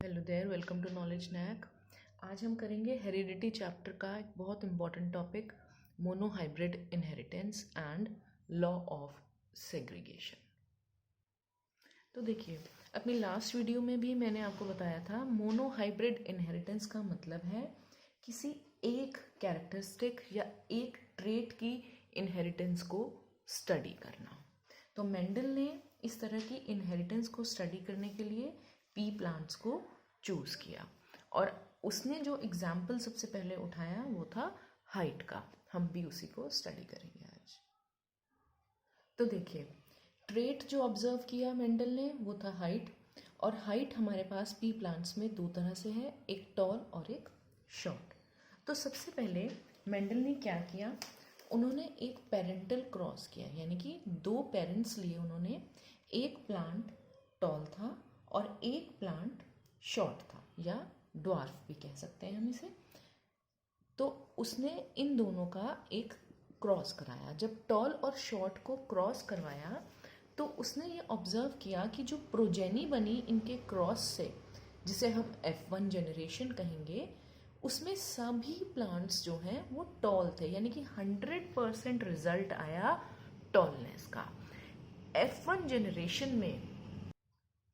Hello there, welcome to knowledge knack. आज हम करेंगे हेरिडिटी चैप्टर का एक बहुत important topic, monohybrid inheritance and law of segregation. तो देखिए, अपनी लास्ट वीडियो में भी मैंने आपको बताया था मोनोहाइब्रिड इनहेरिटेंस का मतलब है किसी एक कैरेक्टरिस्टिक या एक ट्रेट की इनहेरिटेंस को स्टडी करना। तो मेंडल ने इस तरह की इनहेरिटेंस को स्टडी करने के लिए पी प्लांट्स को चूज़ किया और उसने जो एग्जाम्पल सबसे पहले उठाया वो था हाइट का। हम भी उसी को स्टडी करेंगे आज। तो देखिए, ट्रेट जो ऑब्जर्व किया मेंडल ने वो था हाइट, और हाइट हमारे पास पी प्लांट्स में दो तरह से है, एक टॉल और एक शॉर्ट। तो सबसे पहले मेंडल ने क्या किया, उन्होंने एक पेरेंटल क्रॉस किया, यानी कि दो पेरेंट्स लिए उन्होंने। एक प्लांट टॉल था और एक प्लांट शॉर्ट था, या ड्वार्फ भी कह सकते हैं हम इसे। तो उसने इन दोनों का एक क्रॉस कराया। जब टॉल और शॉर्ट को क्रॉस करवाया तो उसने ये ऑब्जर्व किया कि जो प्रोजेनी बनी इनके क्रॉस से, जिसे हम F1 जनरेशन कहेंगे, उसमें सभी प्लांट्स जो हैं वो टॉल थे, यानी कि 100% रिजल्ट आया टॉलनेस का। F1 जनरेशन में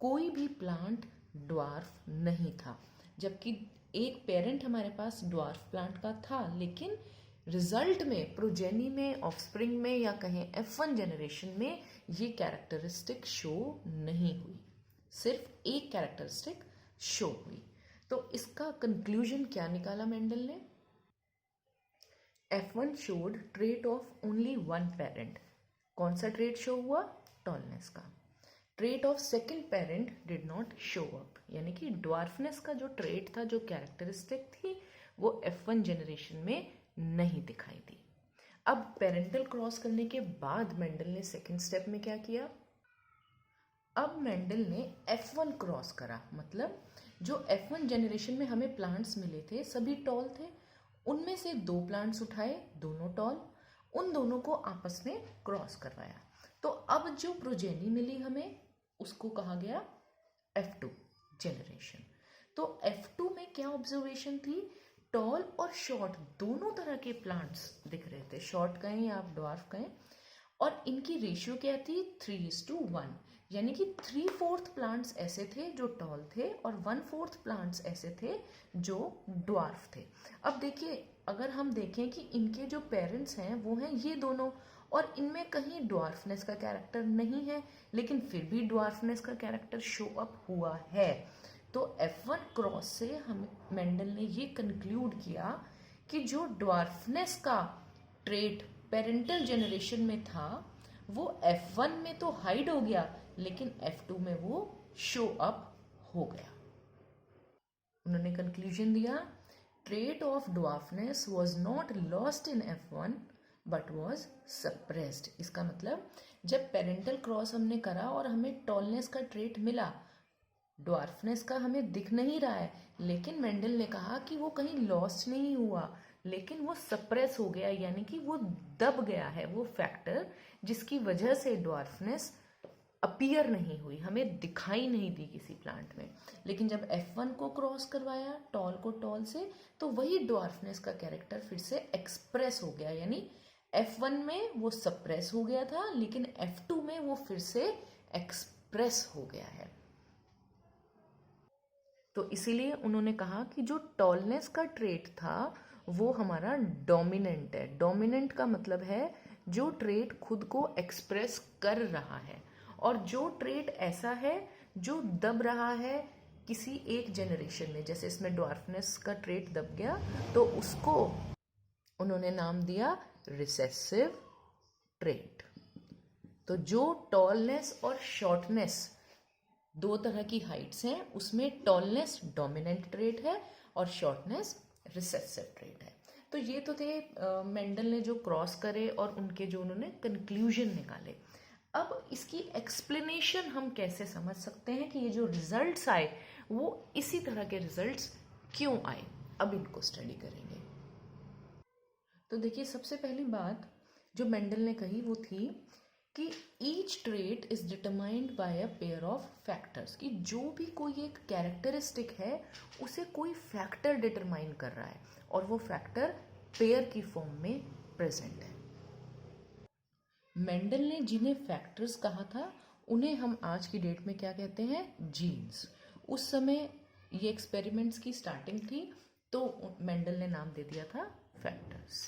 कोई भी प्लांट ड्वार्फ नहीं था, जबकि एक पेरेंट हमारे पास ड्वार्फ प्लांट का था, लेकिन रिजल्ट में, प्रोजेनी में, ऑफस्प्रिंग में, या कहें F1 जनरेशन में ये कैरेक्टरिस्टिक शो नहीं हुई। सिर्फ एक कैरेक्टरिस्टिक शो हुई। तो इसका कंक्लूजन क्या निकाला मेंडल ने? F1 showed trait of only one parent. कौन सा ट्रेट शो हुआ? टॉलनेस का। Trait of second parent did not show up, यानी कि ड्वार्फनेस का जो ट्रेट था, जो कैरेक्टरिस्टिक थी, वो F1 जनरेशन में नहीं दिखाई दी। अब पेरेंटल क्रॉस करने के बाद मेंडल ने सेकेंड स्टेप में क्या किया? अब मेंडल ने F1 क्रॉस करा, मतलब जो F1 जनरेशन में हमें प्लांट्स मिले थे सभी टॉल थे, उनमें से दो प्लांट्स उठाए, दोनों टॉल, उन दोनों को आपस में क्रॉस करवाया। तो अब जो प्रोजेनी मिली हमें उसको कहा गया F2 जनरेशन। तो F2 में क्या ऑब्जर्वेशन थी? टॉल और शॉर्ट दोनों तरह के प्लांट्स दिख रहे थे, शॉर्ट कहें या आप ड्वार्फ कहें, और इनकी रेशियो क्या थी? 3:1, यानी कि 3/4 प्लांट्स ऐसे थे जो टॉल थे और 1/4 प्लांट्स ऐसे थे जो ड्वार्फ थे। अब देखिए, अगर हम देखें कि इनके जो पेरेंट्स हैं वो हैं ये दोनों, और इनमें कहीं ड्वार्फनेस का कैरेक्टर नहीं है, लेकिन फिर भी ड्वार्फनेस का कैरेक्टर शो अप हुआ है। तो F1 क्रॉस से हम मेंडल ने ये कंक्लूड किया कि जो ड्वार्फनेस का ट्रेट पेरेंटल जनरेशन में था वो F1 में तो हाइड हो गया, लेकिन F2 में वो शो अप हो गया। उन्होंने कंक्लूजन दिया, trait of dwarfness was not lost in F1 but was suppressed. इसका मतलब जब पेरेंटल क्रॉस हमने करा और हमें टॉलनेस का ट्रेट मिला, ड्वार्फनेस का हमें दिख नहीं रहा है, लेकिन मेंडल ने कहा कि वो कहीं लॉस्ट नहीं हुआ, लेकिन वो सप्रेस हो गया, यानी कि वो दब गया है, वो फैक्टर जिसकी वजह से ड्वार्फनेस अपीयर नहीं हुई, हमें दिखाई नहीं दी किसी प्लांट में। लेकिन जब F1 को क्रॉस करवाया टॉल को टॉल से, तो वही ड्वार्फनेस का कैरेक्टर फिर से एक्सप्रेस हो गया, यानी F1 में वो सप्रेस हो गया था, लेकिन F2 में वो फिर से एक्सप्रेस हो गया है। तो इसीलिए उन्होंने कहा कि जो टॉलनेस का ट्रेट था वो हमारा डोमिनेंट है। डोमिनेंट का मतलब है जो ट्रेट खुद को एक्सप्रेस कर रहा है, और जो ट्रेट ऐसा है जो दब रहा है किसी एक जनरेशन में, जैसे इसमें ड्वार्फनेस का ट्रेट दब गया तो उसको उन्होंने नाम दिया रिसेसिव ट्रेट। तो जो टॉलनेस और शॉर्टनेस दो तरह की हाइट्स हैं, उसमें टॉलनेस डोमिनेंट ट्रेट है और शॉर्टनेस रिसेसिव ट्रेट है। तो ये तो थे मेंडल ने जो क्रॉस करे और उनके जो उन्होंने कंक्लूजन निकाले। अब इसकी एक्सप्लेनेशन हम कैसे समझ सकते हैं कि ये जो रिजल्ट्स आए वो इसी तरह के रिजल्ट्स क्यों आए, अब इनको स्टडी करेंगे। तो देखिए, सबसे पहली बात जो मेंडल ने कही वो थी कि each trait is determined by a pair of factors, कि जो भी कोई एक कैरेक्टरिस्टिक है उसे कोई फैक्टर डिटरमाइन कर रहा है और वो फैक्टर पेयर की फॉर्म में प्रेजेंट है। मेंडल ने जिन्हें फैक्टर्स कहा था उन्हें हम आज की डेट में क्या कहते हैं, जीन्स। उस समय ये एक्सपेरिमेंट्स की स्टार्टिंग थी तो मेंडल ने नाम दे दिया था फैक्टर्स।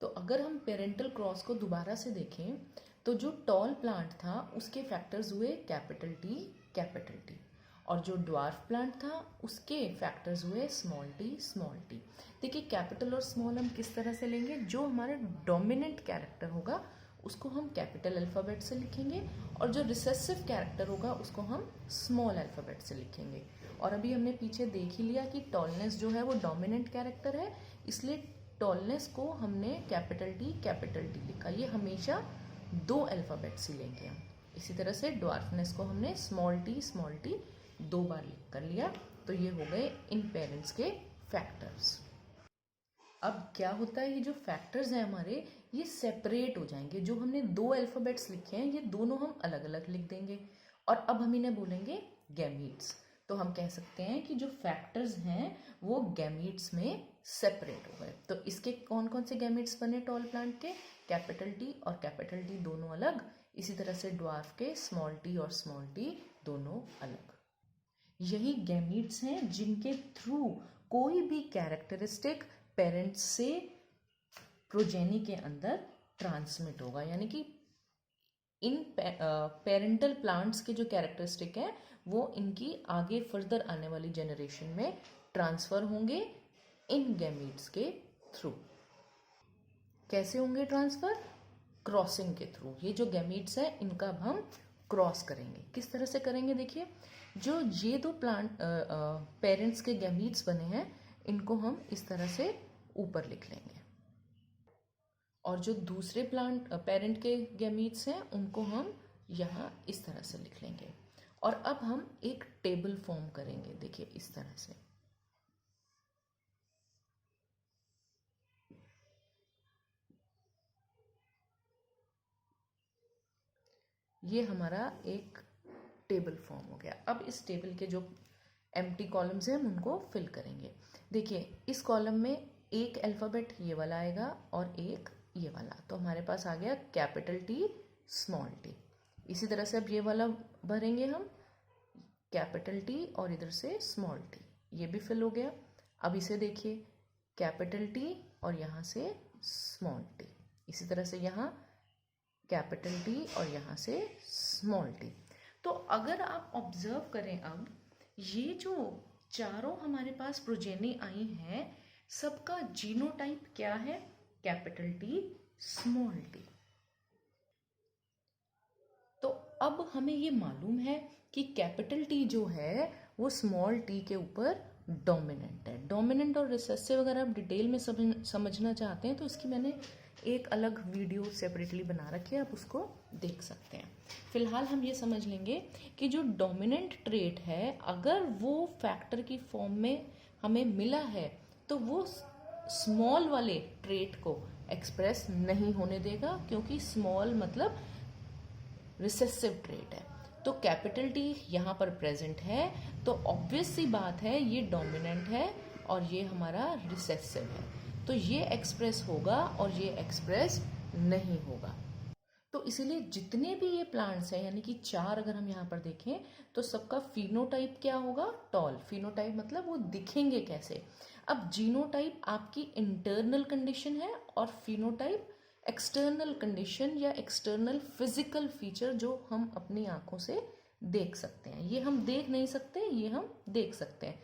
तो अगर हम पेरेंटल क्रॉस को दोबारा से देखें तो जो टॉल प्लांट था उसके फैक्टर्स हुए कैपिटल टी, और जो ड्वार्फ प्लांट था उसके फैक्टर्स हुए स्मॉल टी। देखिए कैपिटल और स्मॉल हम किस तरह से लेंगे, जो हमारा डोमिनेंट कैरेक्टर होगा उसको हम कैपिटल अल्फ़ाबेट से लिखेंगे और जो रिसेसिव कैरेक्टर होगा उसको हम स्मॉल अल्फ़ाबेट से लिखेंगे। और अभी हमने पीछे देख ही लिया कि टॉलनेस जो है वो डोमिनेंट कैरेक्टर है, इसलिए टॉलनेस को हमने कैपिटल टी लिखा। ये हमेशा 2 अल्फ़ाबेट्स ही लेंगे हम। इसी तरह से ड्वार्फनेस को हमने स्मॉल टी 2 बार लिख कर लिया। तो ये हो गए इन पेरेंट्स के फैक्टर्स। अब क्या होता है, ये जो फैक्टर्स हैं हमारे ये सेपरेट हो जाएंगे। जो हमने 2 अल्फ़ाबेट्स लिखे हैं ये दोनों हम अलग अलग लिख देंगे और अब हम इन्हें बोलेंगे गैमीट्स। तो हम कह सकते हैं कि जो फैक्टर्स हैं वो गैमीट्स में सेपरेट हो गए। तो इसके कौन कौन से गैमीट्स बने टॉल प्लांट के, कैपिटल टी और कैपिटल टी दोनों अलग। इसी तरह से ड्वार्फ के स्मॉल टी और स्मॉल टी दोनों अलग। यही गैमीट्स हैं जिनके थ्रू कोई भी कैरेक्टरिस्टिक पेरेंट्स से प्रोजेनी के अंदर ट्रांसमिट होगा। यानी कि इन पेरेंटल प्लांट्स के जो कैरेक्टरिस्टिक हैं वो इनकी आगे फर्दर आने वाली जनरेशन में ट्रांसफर होंगे इन गैमीट्स के थ्रू। कैसे होंगे ट्रांसफर, क्रॉसिंग के थ्रू। ये जो गैमीट्स हैं इनका अब हम क्रॉस करेंगे। किस तरह से करेंगे, देखिए जो ये 2 प्लांट पेरेंट्स के गैमीट्स बने हैं इनको हम इस तरह से ऊपर लिख लेंगे और जो दूसरे प्लांट पेरेंट के गैमीट्स हैं उनको हम यहाँ इस तरह से लिख लेंगे। और अब हम एक टेबल फॉर्म करेंगे, देखिए इस तरह से। ये हमारा एक टेबल फॉर्म हो गया। अब इस टेबल के जो एम्प्टी कॉलम्स हैं हम उनको फिल करेंगे। देखिए इस कॉलम में एक अल्फ़ाबेट ये वाला आएगा और एक ये वाला, तो हमारे पास आ गया कैपिटल टी स्मॉल टी। इसी तरह से अब ये वाला भरेंगे हम, कैपिटल टी और इधर से स्मॉल टी, ये भी फिल हो गया। अब इसे देखिए कैपिटल टी और यहाँ से स्मॉल टी, इसी तरह से यहाँ कैपिटल टी और यहाँ से स्मॉल टी। तो अगर आप ऑब्जर्व करें अब ये जो चारों हमारे पास प्रोजेनी आई हैं सबका जीनोटाइप क्या है, कैपिटल टी स्मॉल टी। तो अब हमें ये मालूम है कि कैपिटल टी जो है वो स्मॉल टी के ऊपर डोमिनेंट है। डोमिनेंट और रिसेसिव अगर आप डिटेल में समझना चाहते हैं तो इसकी मैंने एक अलग वीडियो सेपरेटली बना रखी है, आप उसको देख सकते हैं। फिलहाल हम ये समझ लेंगे कि जो डोमिनेंट ट्रेट है अगर वो फैक्टर की फॉर्म में हमें मिला है तो वो स्मॉल वाले ट्रेट को एक्सप्रेस नहीं होने देगा, क्योंकि स्मॉल मतलब रिसेसिव ट्रेट है। तो कैपिटल टी यहाँ पर प्रेजेंट है तो ऑब्वियस सी बात है ये डोमिनेंट है और ये हमारा रिसेसिव है, तो ये एक्सप्रेस होगा और ये एक्सप्रेस नहीं होगा। तो इसीलिए जितने भी ये प्लांट्स हैं यानी कि 4 अगर हम यहाँ पर देखें तो सबका फिनोटाइप क्या होगा, टॉल। फिनोटाइप मतलब वो दिखेंगे कैसे। अब जीनोटाइप आपकी इंटरनल कंडीशन है और फिनोटाइप एक्सटर्नल कंडीशन या एक्सटर्नल फिजिकल फीचर जो हम अपनी आंखों से देख सकते हैं। ये हम देख नहीं सकते, ये हम देख सकते हैं।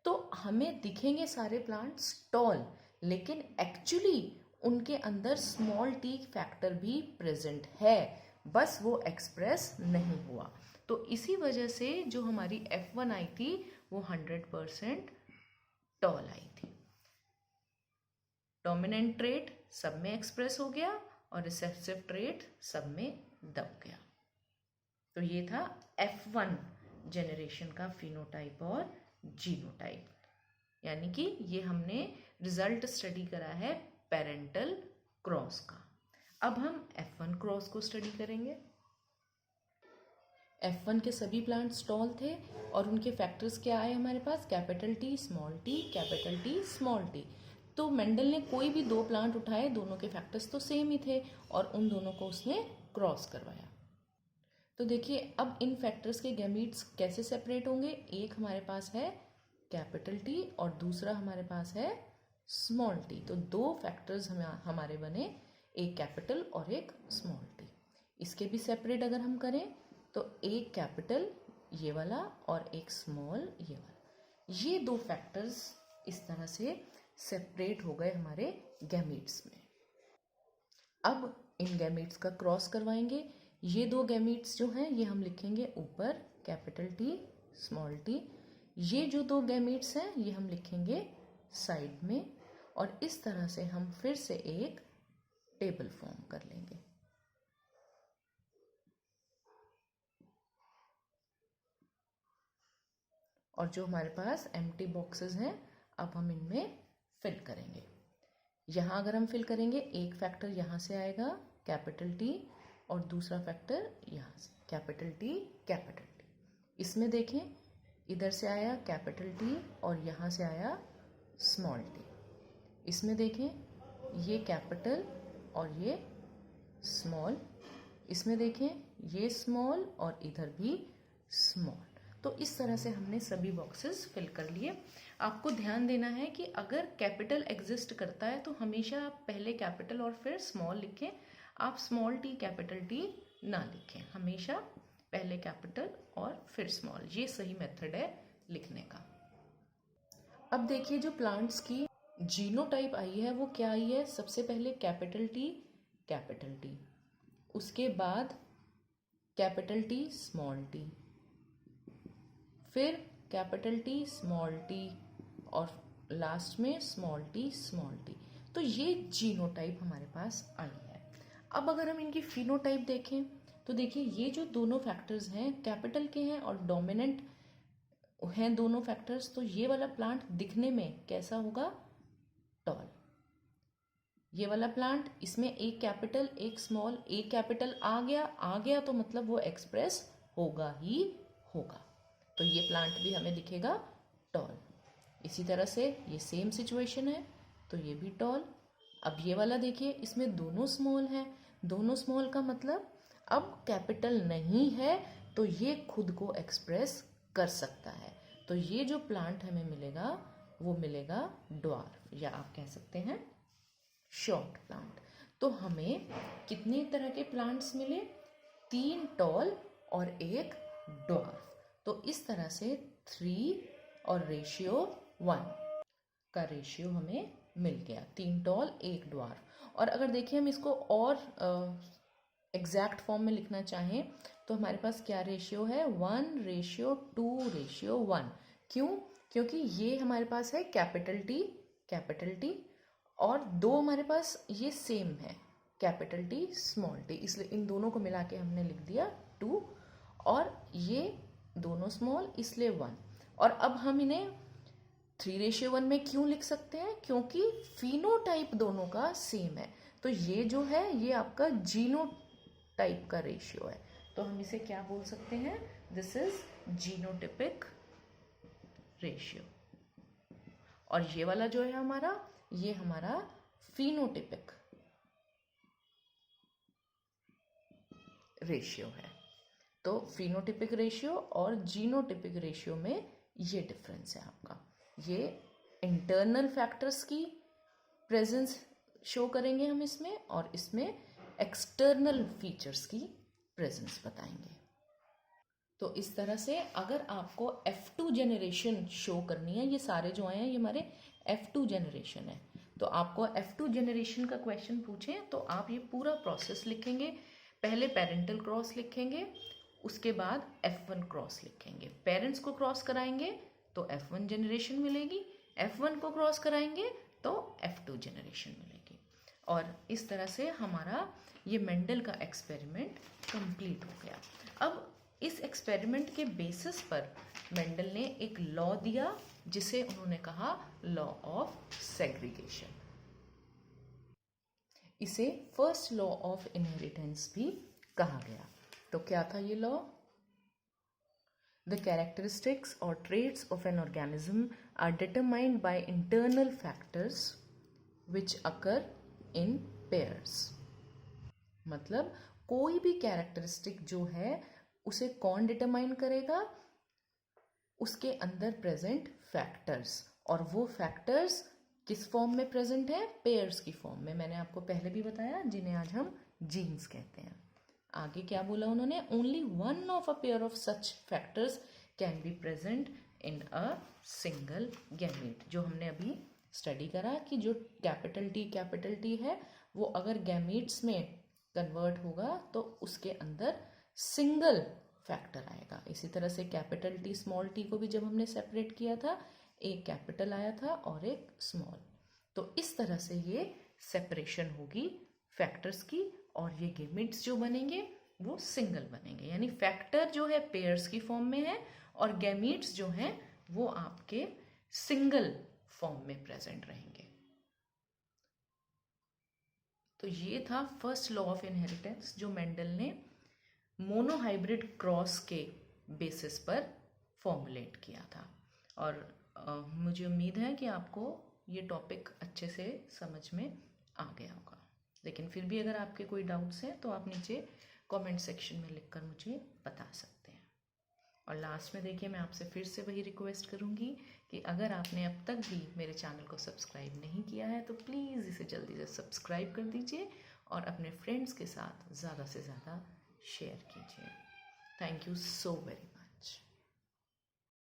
तो हमें दिखेंगे सारे प्लांट्स टॉल, लेकिन एक्चुअली उनके अंदर स्मॉल टी फैक्टर भी प्रेजेंट है, बस वो एक्सप्रेस नहीं हुआ। तो इसी वजह से जो हमारी F1 आई थी वो 100% टॉल आई थी। डोमिनेंट ट्रेट सब में एक्सप्रेस हो गया और रिसेसिव ट्रेट सब में दब गया। तो ये था F1 जेनरेशन का फिनोटाइप और जीनोटाइप, यानी कि ये हमने रिजल्ट स्टडी करा है पेरेंटल क्रॉस का। अब हम F1 क्रॉस को स्टडी करेंगे। F1 के सभी प्लांट्स टॉल थे और उनके फैक्टर्स क्या आए हमारे पास, capital T small T, capital T small T. तो मेंडल ने कोई भी दो प्लांट उठाए, दोनों के फैक्टर्स तो सेम ही थे और उन दोनों को उसने क्रॉस करवाया। तो देखिए अब इन फैक्टर्स के गैमीट्स कैसे सेपरेट होंगे। एक हमारे पास है कैपिटल टी और दूसरा हमारे पास है स्मॉल टी। तो दो फैक्टर्स हमारे बने, एक कैपिटल और एक स्मॉल टी। इसके भी सेपरेट अगर हम करें तो एक कैपिटल ये वाला और एक स्मॉल ये वाला, ये दो फैक्टर्स इस तरह से सेपरेट हो गए हमारे गैमीट्स में। अब इन गैमीट्स का क्रॉस करवाएंगे। ये दो गैमीट्स जो हैं ये हम लिखेंगे ऊपर कैपिटल टी स्मॉल टी, ये जो दो गैमीट्स हैं ये हम लिखेंगे साइड में, और इस तरह से हम फिर से एक टेबल फॉर्म कर लेंगे। और जो हमारे पास एम्प्टी बॉक्सेस हैं अब हम इनमें फिल करेंगे। यहाँ अगर हम फिल करेंगे एक फैक्टर यहाँ से आएगा कैपिटल टी और दूसरा फैक्टर यहाँ से कैपिटल टी कैपिटल टी। इसमें देखें इधर से आया कैपिटल टी और यहाँ से आया स्मॉल टी। इसमें देखें ये कैपिटल और ये स्मॉल, इसमें देखें ये स्मॉल और इधर भी स्मॉल। तो इस तरह से हमने सभी बॉक्सेस फिल कर लिए। आपको ध्यान देना है कि अगर कैपिटल एग्जिस्ट करता है तो हमेशा आप पहले कैपिटल और फिर स्मॉल लिखें, आप स्मॉल टी कैपिटल टी ना लिखें, हमेशा पहले कैपिटल और फिर स्मॉल, ये सही मेथड है लिखने का। अब देखिए जो प्लांट्स की जीनोटाइप आई है वो क्या आई है, सबसे पहले कैपिटल टी, उसके बाद कैपिटल टी स्मॉल टी, फिर कैपिटल टी स्मॉल टी और लास्ट में स्मॉल टी। तो ये जीनोटाइप हमारे पास आई है। अब अगर हम इनकी फिनोटाइप देखें तो देखिए ये जो दोनों फैक्टर्स हैं कैपिटल के हैं और डोमिनेंट हैं दोनों फैक्टर्स, तो ये वाला प्लांट दिखने में कैसा होगा, टॉल। ये वाला प्लांट इसमें एक कैपिटल एक स्मॉल, एक कैपिटल आ गया तो मतलब वो एक्सप्रेस होगा ही होगा, तो ये प्लांट भी हमें दिखेगा टॉल। इसी तरह से ये सेम सिचुएशन है तो ये भी टॉल। अब ये वाला देखिए इसमें दोनों स्मॉल हैं, दोनों स्मॉल का मतलब अब कैपिटल नहीं है तो ये खुद को एक्सप्रेस कर सकता है, तो ये जो प्लांट हमें मिलेगा वो मिलेगा ड्वार्फ, या आप कह सकते हैं शॉर्ट प्लांट। तो हमें कितने तरह के प्लांट्स मिले, 3 टॉल और एक ड्वार्फ। तो इस तरह से 3 और रेशियो 1 का रेशियो हमें मिल गया, 3 टॉल 1 ड्वार्फ। और अगर देखिए हम इसको और एग्जैक्ट फॉर्म में लिखना चाहें तो हमारे पास क्या रेशियो है, 1:2:1। क्यों, क्योंकि ये हमारे पास है कैपिटल टी और दो हमारे पास ये सेम है कैपिटल टी स्मॉल टी, इसलिए इन दोनों को मिला के हमने लिख दिया 2, और ये दोनों स्मॉल इसलिए 1। और अब हम इन्हें 3:1 में क्यों लिख सकते हैं, क्योंकि फिनोटाइप दोनों का सेम है। तो ये जो है ये आपका जीनोटाइप का रेशियो है, तो हम इसे क्या बोल सकते हैं, दिस इज जीनोटिपिक रेशियो। और ये वाला जो है हमारा, ये हमारा फिनोटिपिक रेशियो है। तो फिनोटिपिक रेशियो और जीनोटिपिक रेशियो में ये डिफरेंस है आपका। ये इंटरनल फैक्टर्स की प्रेजेंस शो करेंगे हम इसमें, और इसमें एक्सटर्नल फीचर्स की प्रेजेंस बताएंगे। तो इस तरह से अगर आपको F2 जनरेशन शो करनी है, ये सारे जो आए हैं ये हमारे F2 जनरेशन है, तो आपको F2 जनरेशन का क्वेश्चन पूछें तो आप ये पूरा प्रोसेस लिखेंगे। पहले पेरेंटल क्रॉस लिखेंगे, उसके बाद F1 क्रॉस लिखेंगे, पेरेंट्स को क्रॉस कराएंगे तो F1 जनरेशन मिलेगी, F1 को क्रॉस कराएंगे तो F2 जनरेशन मिलेगी। और इस तरह से हमारा ये मेंडल का एक्सपेरिमेंट कंप्लीट हो गया। अब इस एक्सपेरिमेंट के बेसिस पर मेंडल ने एक लॉ दिया जिसे उन्होंने कहा लॉ ऑफ सेग्रीगेशन। इसे फर्स्ट लॉ ऑफ इनहेरिटेंस भी कहा गया। तो क्या था ये लॉ? द कैरेक्टरिस्टिक्स और traits of an organism are determined by internal factors which occur in pairs. मतलब कोई भी कैरेक्टरिस्टिक जो है उसे कौन डिटरमाइन करेगा? उसके अंदर प्रेजेंट फैक्टर्स, और वो फैक्टर्स किस फॉर्म में प्रेजेंट है? पेयर्स की फॉर्म में। मैंने आपको पहले भी बताया, जिन्हें आज हम जीन्स कहते हैं। आगे क्या बोला उन्होंने? Only one of a pair of such factors can be present in a single gamete. जो हमने अभी स्टडी करा कि जो कैपिटल टी है वो अगर गैमीट्स में कन्वर्ट होगा तो उसके अंदर सिंगल फैक्टर आएगा। इसी तरह से कैपिटल टी स्मॉल टी को भी जब हमने सेपरेट किया था, एक कैपिटल आया था और एक स्मॉल। तो इस तरह से ये सेपरेशन होगी फैक्टर्स की, और ये गैमीट्स जो बनेंगे वो सिंगल बनेंगे। यानी फैक्टर जो है पेयर्स की फॉर्म में है और गैमीट्स जो हैं वो आपके सिंगल फॉर्म में प्रेजेंट रहेंगे। तो ये था फर्स्ट लॉ ऑफ इनहेरिटेंस जो मेंडल ने मोनोहाइब्रिड क्रॉस के बेसिस पर फॉर्मुलेट किया था। और मुझे उम्मीद है कि आपको ये टॉपिक अच्छे से समझ में आ गया होगा। लेकिन फिर भी अगर आपके कोई डाउट्स हैं तो आप नीचे कमेंट सेक्शन में लिखकर मुझे बता सकते हैं। और लास्ट में देखिए, मैं आपसे फिर से वही रिक्वेस्ट करूँगी कि अगर आपने अब तक भी मेरे चैनल को सब्सक्राइब नहीं किया है तो प्लीज़ इसे जल्दी से सब्सक्राइब कर दीजिए और अपने फ्रेंड्स के साथ ज़्यादा से ज़्यादा शेयर कीजिए। Thank you so very much.